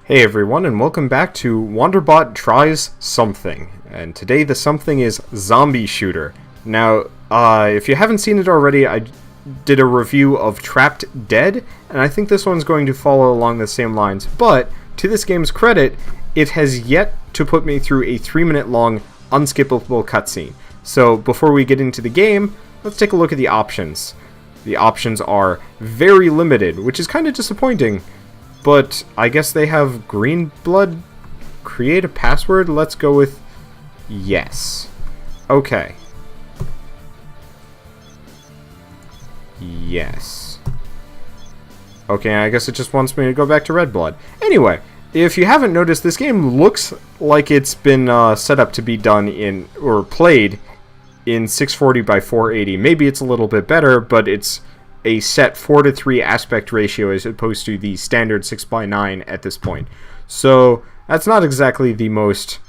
Hey everyone, and welcome back to Wanderbot Tries Something. And today the something is Zombie Shooter. Now, if you haven't seen it already, I did a review of Trapped Dead, and I think this one's going to follow along the same lines. But, to this game's credit, it has yet to put me through a 3-minute long, unskippable cutscene. So, before we get into the game, let's take a look at the options. The options are very limited, which is kind of disappointing. But I guess they have green blood. Create a password. Let's go with yes. Okay. Yes. Okay, I guess it just wants me to go back to red blood. Anyway, if you haven't noticed, this game looks like it's been set up to be done in, or played in 640 by 480. Maybe it's a little bit better, but it's a set 4:3 aspect ratio as opposed to the standard 6:9 at this point. So that's not exactly the most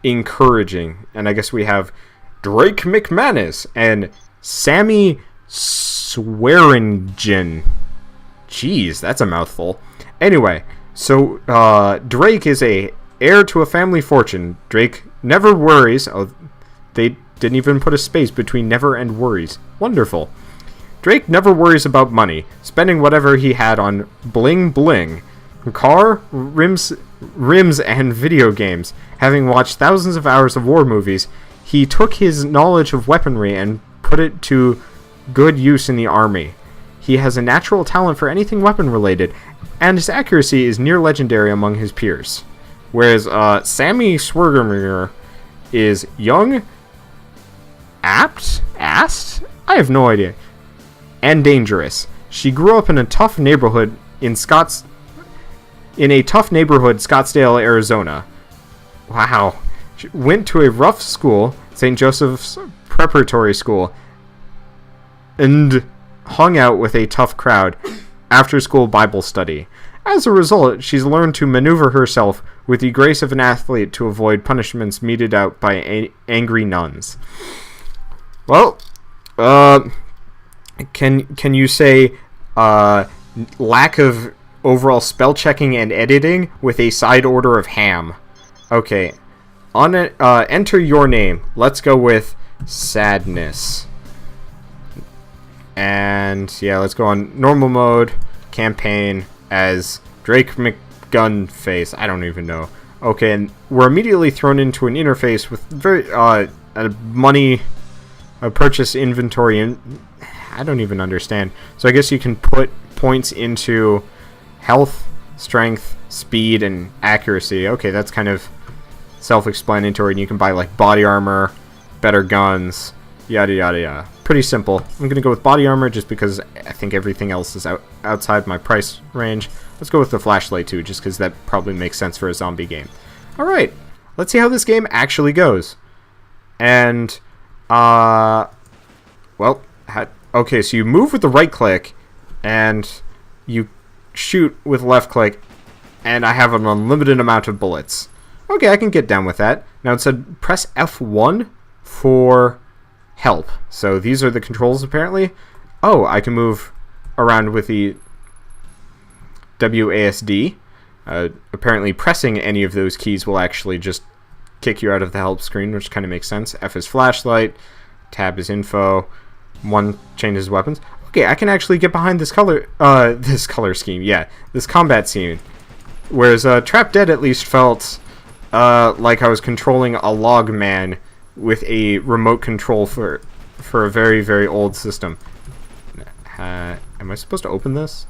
encouraging. And I guess we have Drake McManus and Sammy Swearingen. Jeez, that's a mouthful. Anyway, so Drake is a heir to a family fortune. Drake never worries. Oh, they didn't even put a space between never and worries. Wonderful. Drake never worries about money, spending whatever he had on bling bling, car, rims, and video games. Having watched thousands of hours of war movies, he took his knowledge of weaponry and put it to good use in the army. He has a natural talent for anything weapon related, and his accuracy is near legendary among his peers. Whereas Sammy Swergerminger is young, asked? I have no idea. And dangerous. She grew up in a tough neighborhood in Scottsdale, Arizona. Wow. She went to a rough school, St. Joseph's Preparatory School, and hung out with a tough crowd after school Bible study. As a result, she's learned to maneuver herself with the grace of an athlete to avoid punishments meted out by angry nuns. Well, Can you say lack of overall spell checking and editing with a side order of ham? Okay, enter your name. Let's go with Sadness. And yeah, let's go on normal mode, campaign as Drake McGunface. I don't even know. Okay, and we're immediately thrown into an interface with very a money, a purchase inventory, and I don't even understand. So I guess you can put points into health, strength, speed, and accuracy. Okay, that's kind of self-explanatory. And you can buy like body armor, better guns, yada yada yada. Pretty simple. I'm gonna go with body armor just because I think everything else is outside my price range. Let's go with the flashlight too, just because that probably makes sense for a zombie game. All right, let's see how this game actually goes. And well. Okay, so you move with the right click, and you shoot with left click, and I have an unlimited amount of bullets. Okay, I can get down with that. Now it said press F1 for help. So these are the controls apparently. Oh, I can move around with the WASD. Apparently pressing any of those keys will actually just kick you out of the help screen, which kind of makes sense. F is flashlight, tab is info. 1 changes weapons. Okay, I can actually get behind this color scheme. Yeah, this combat scene. Whereas Trapped Dead at least felt like I was controlling a log man with a remote control for a very, very old system. Am I supposed to open this?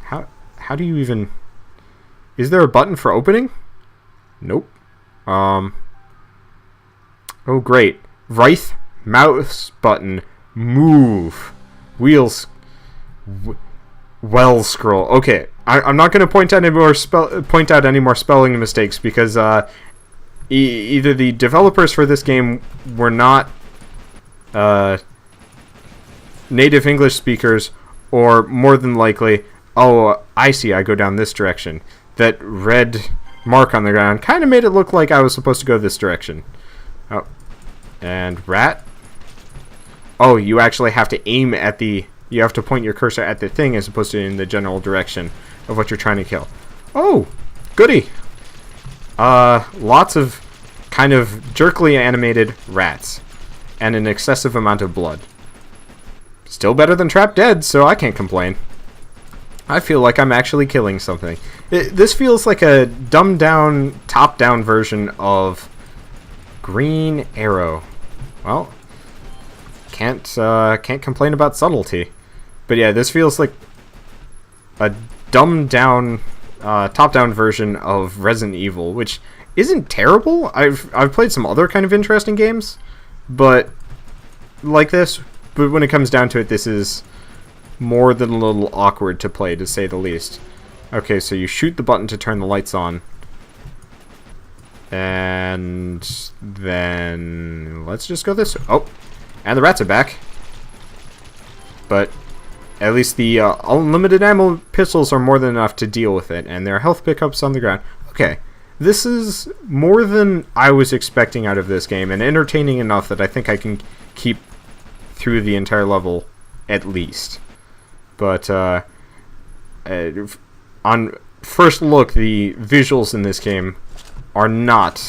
How do you even... Is there a button for opening? Nope. Oh, great. Right mouse button, move, wheels, well scroll. Okay, I'm not going to point out any more spelling mistakes because either the developers for this game were not native English speakers, or more than likely, oh, I see, I go down this direction. That red mark on the ground kind of made it look like I was supposed to go this direction. Oh, and rat. Oh, you actually have to aim at the... You have to point your cursor at the thing as opposed to in the general direction of what you're trying to kill. Oh, goody. Lots of kind of jerkily animated rats. And an excessive amount of blood. Still better than Trapped Dead, so I can't complain. I feel like I'm actually killing something. This feels like a dumbed-down, top-down version of Green Arrow. Well, can't complain about subtlety. But yeah, this feels like a dumbed-down, top-down version of Resident Evil, which isn't terrible. I've played some other kind of interesting games, but like this. But when it comes down to it, this is more than a little awkward to play, to say the least. Okay, so you shoot the button to turn the lights on. And then let's just go this way. Oh, and the rats are back. But at least the unlimited ammo pistols are more than enough to deal with it. And there are health pickups on the ground. Okay, this is more than I was expecting out of this game, and entertaining enough that I think I can keep through the entire level at least. But on first look, the visuals in this game are not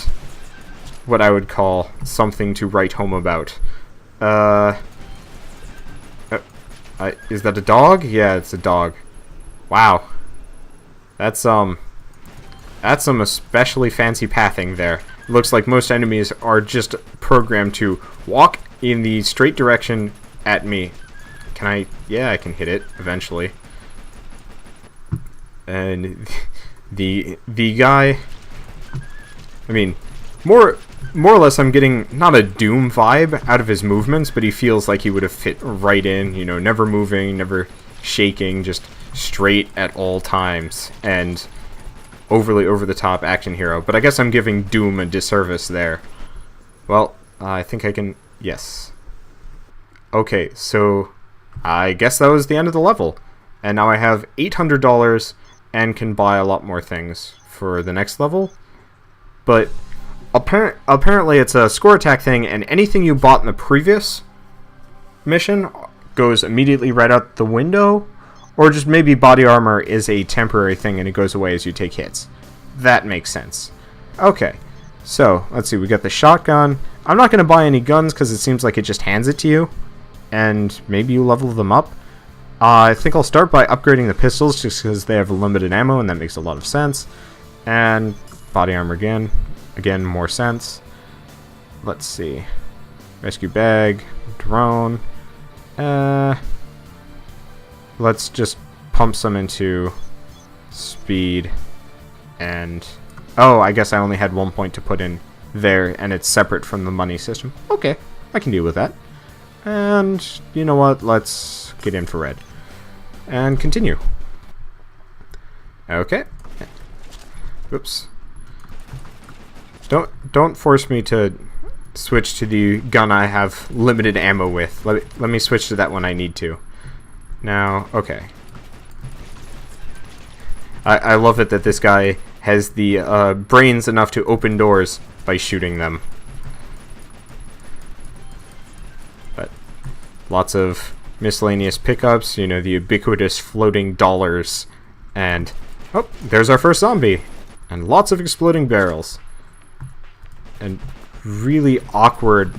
what I would call something to write home about. Is that a dog? Yeah, it's a dog. Wow. That's some especially fancy pathing there. It looks like most enemies are just programmed to walk in the straight direction at me. Can I? Yeah, I can hit it eventually. And the guy, I mean, more or less, I'm getting not a Doom vibe out of his movements, but he feels like he would have fit right in. You know, never moving, never shaking, just straight at all times, and overly over-the-top action hero. But I guess I'm giving Doom a disservice there. Well, I think I can. Yes. Okay, so I guess that was the end of the level. And now I have $800 and can buy a lot more things for the next level. But apparently it's a score attack thing, and anything you bought in the previous mission goes immediately right out the window. Or just maybe body armor is a temporary thing and it goes away as you take hits. That makes sense. Okay, so let's see, we got the shotgun. I'm not going to buy any guns because it seems like it just hands it to you. And maybe you level them up. I think I'll start by upgrading the pistols just because they have limited ammo and that makes a lot of sense. And body armor again. Again, more sense. Let's see. Rescue bag. Drone. Let's just pump some into speed. And oh, I guess I only had 1 point to put in there and it's separate from the money system. Okay, I can deal with that. And you know what? Let's get infrared and continue. Okay. Oops. Don't force me to switch to the gun I have limited ammo with. Let me switch to that one I need to. Now, okay. I love it that this guy has the brains enough to open doors by shooting them. But lots of miscellaneous pickups, you know, the ubiquitous floating dollars. And, oh, there's our first zombie. And lots of exploding barrels. And really awkward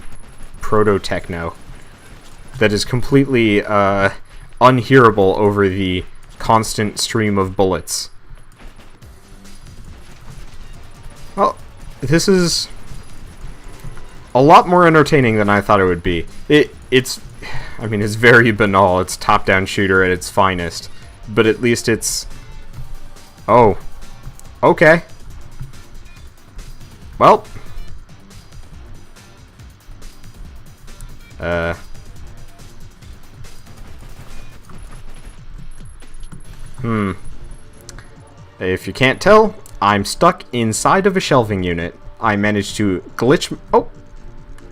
proto-techno that is completely unhearable over the constant stream of bullets. Well, this is a lot more entertaining than I thought it would be. It's very banal. It's top-down shooter at its finest, but at least it's... Oh. Okay. Well. If you can't tell, I'm stuck inside of a shelving unit. I managed to glitch... Oh!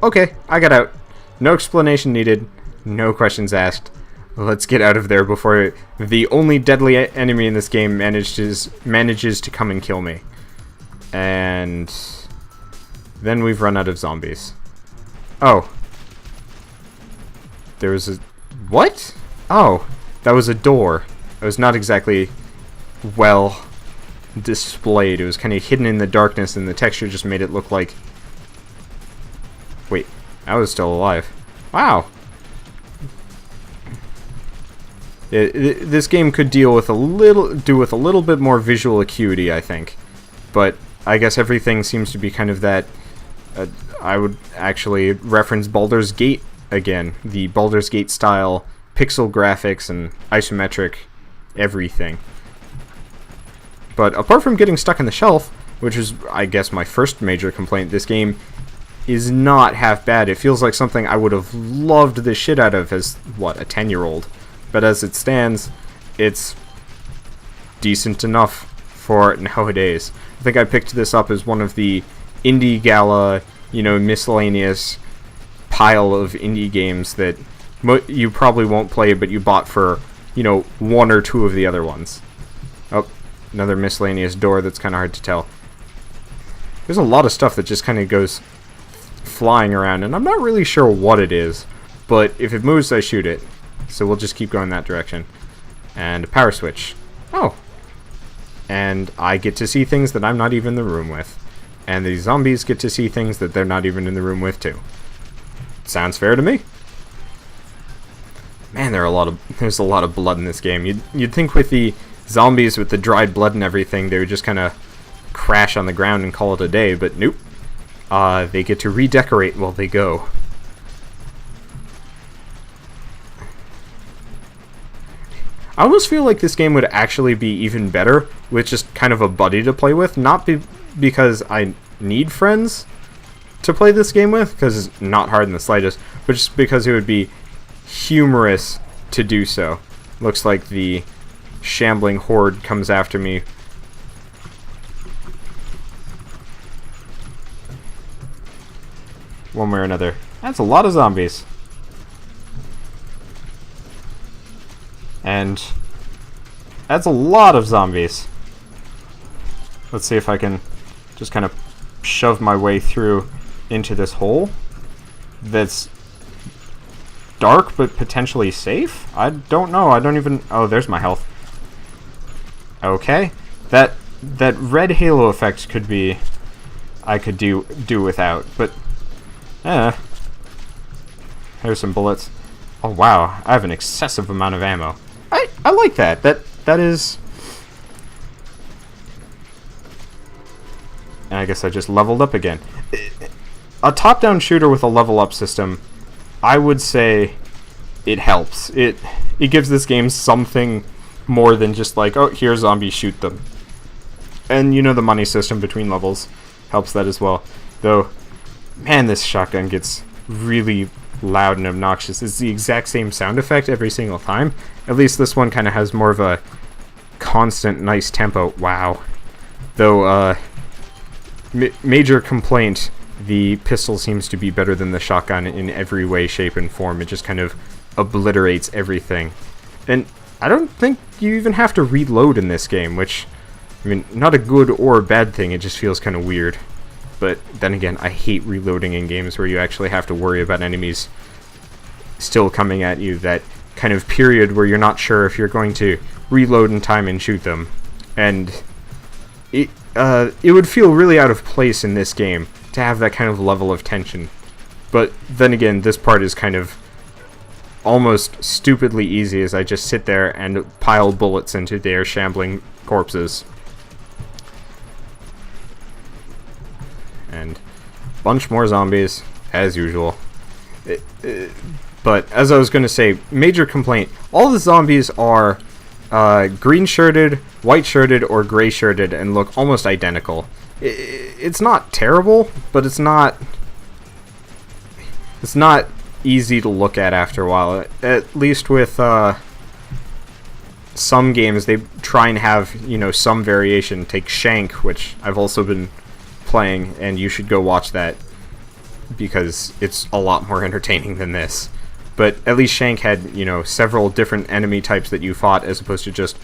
Okay, I got out. No explanation needed. No questions asked. Let's get out of there before the only deadly enemy in this game manages to come and kill me. And then we've run out of zombies. Oh. There was a... What? Oh, that was a door. It was not exactly well displayed. It was kind of hidden in the darkness, and the texture just made it look like... Wait, I was still alive. Wow! This game could do with a little bit more visual acuity, I think. But I guess everything seems to be kind of that... I would actually reference Baldur's Gate again. The Baldur's Gate style pixel graphics and isometric everything. But apart from getting stuck in the shelf, which is, I guess, my first major complaint, this game is not half bad. It feels like something I would have loved the shit out of as, what, a 10-year-old. But as it stands, it's decent enough for nowadays. I think I picked this up as one of the indie gala, you know, miscellaneous pile of indie games that you probably won't play, but you bought for, you know, one or two of the other ones. Oh, another miscellaneous door that's kind of hard to tell. There's a lot of stuff that just kind of goes flying around, and I'm not really sure what it is, but if it moves, I shoot it. So we'll just keep going that direction. And a power switch. Oh. And I get to see things that I'm not even in the room with. And the zombies get to see things that they're not even in the room with, too. Sounds fair to me. Man, there's a lot of blood in this game. You'd think with the zombies, with the dried blood and everything, they would just kind of crash on the ground and call it a day, but nope. They get to redecorate while they go. I almost feel like this game would actually be even better with just kind of a buddy to play with, not because I need friends to play this game with, because it's not hard in the slightest, but just because it would be humorous to do so. Looks like the shambling horde comes after me. One way or another. That's a lot of zombies. And that's a lot of zombies. Let's see if I can just kind of shove my way through into this hole that's dark but potentially safe? I don't know. I don't even... Oh, there's my health. Okay. That red halo effect could be... I could do without, but... Here's some bullets. Oh, wow. I have an excessive amount of ammo. I like that. That is... And I guess I just leveled up again. A top-down shooter with a level-up system, I would say it helps. It gives this game something more than just like, oh, here zombies, shoot them. And, you know, the money system between levels helps that as well. Though, man, this shotgun gets really loud and obnoxious. It's the exact same sound effect every single time. At least this one kind of has more of a constant, nice tempo. Wow. Though, major complaint, the pistol seems to be better than the shotgun in every way, shape, and form. It just kind of obliterates everything. And I don't think you even have to reload in this game, which, I mean, not a good or a bad thing, it just feels kind of weird. But then again, I hate reloading in games where you actually have to worry about enemies still coming at you. That kind of period where you're not sure if you're going to reload in time and shoot them. And it would feel really out of place in this game to have that kind of level of tension. But then again, this part is kind of almost stupidly easy as I just sit there and pile bullets into their shambling corpses. And a bunch more zombies, as usual. But as I was going to say, major complaint, all the zombies are green-shirted, white-shirted, or gray-shirted and look almost identical. It's not terrible, but it's not easy to look at after a while. At least with some games, they try and have, you know, some variation. Take Shank, which I've also been playing, and you should go watch that because it's a lot more entertaining than this. But at least Shank had, you know, several different enemy types that you fought as opposed to just,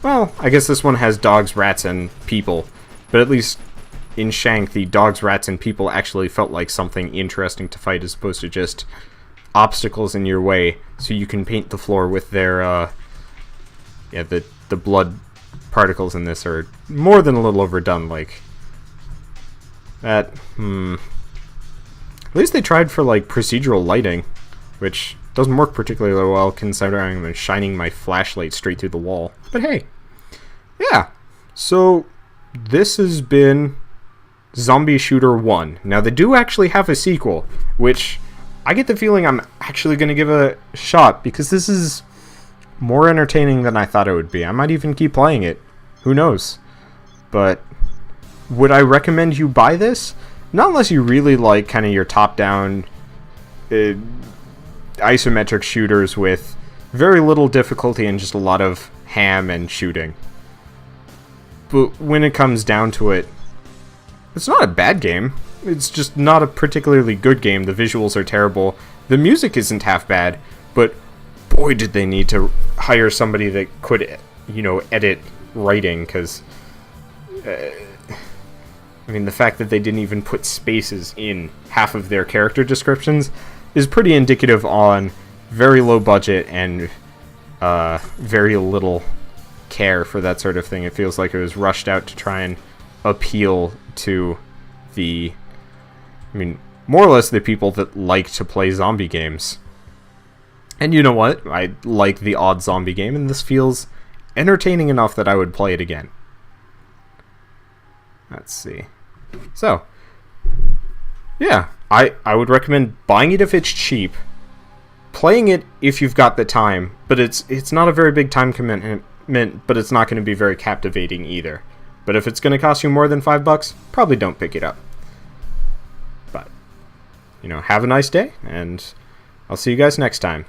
well, I guess this one has dogs, rats, and people. But at least in Shank, the dogs, rats, and people actually felt like something interesting to fight as opposed to just obstacles in your way so you can paint the floor with their, the blood particles in this are more than a little overdone. Like that. At least they tried for like procedural lighting, which doesn't work particularly well considering I'm shining my flashlight straight through the wall. But hey, yeah. So this has been Zombie Shooter 1. Now they do actually have a sequel, which I get the feeling I'm actually going to give a shot because this is more entertaining than I thought it would be. I might even keep playing it. Who knows? But would I recommend you buy this? Not unless you really like kind of your top-down isometric shooters with very little difficulty and just a lot of ham and shooting. But when it comes down to it, it's not a bad game. It's just not a particularly good game. The visuals are terrible. The music isn't half bad, but boy did they need to hire somebody that could, you know, edit writing, because I mean, the fact that they didn't even put spaces in half of their character descriptions is pretty indicative on very low budget and very little care for that sort of thing. It feels like it was rushed out to try and appeal to the, I mean, more or less the people that like to play zombie games. And you know what? I like the odd zombie game, and this feels entertaining enough that I would play it again. Let's see. So, yeah, I would recommend buying it if it's cheap, playing it if you've got the time, but it's not a very big time commitment, but it's not going to be very captivating either. But if it's going to cost you more than $5, probably don't pick it up. But, you know, have a nice day, and I'll see you guys next time.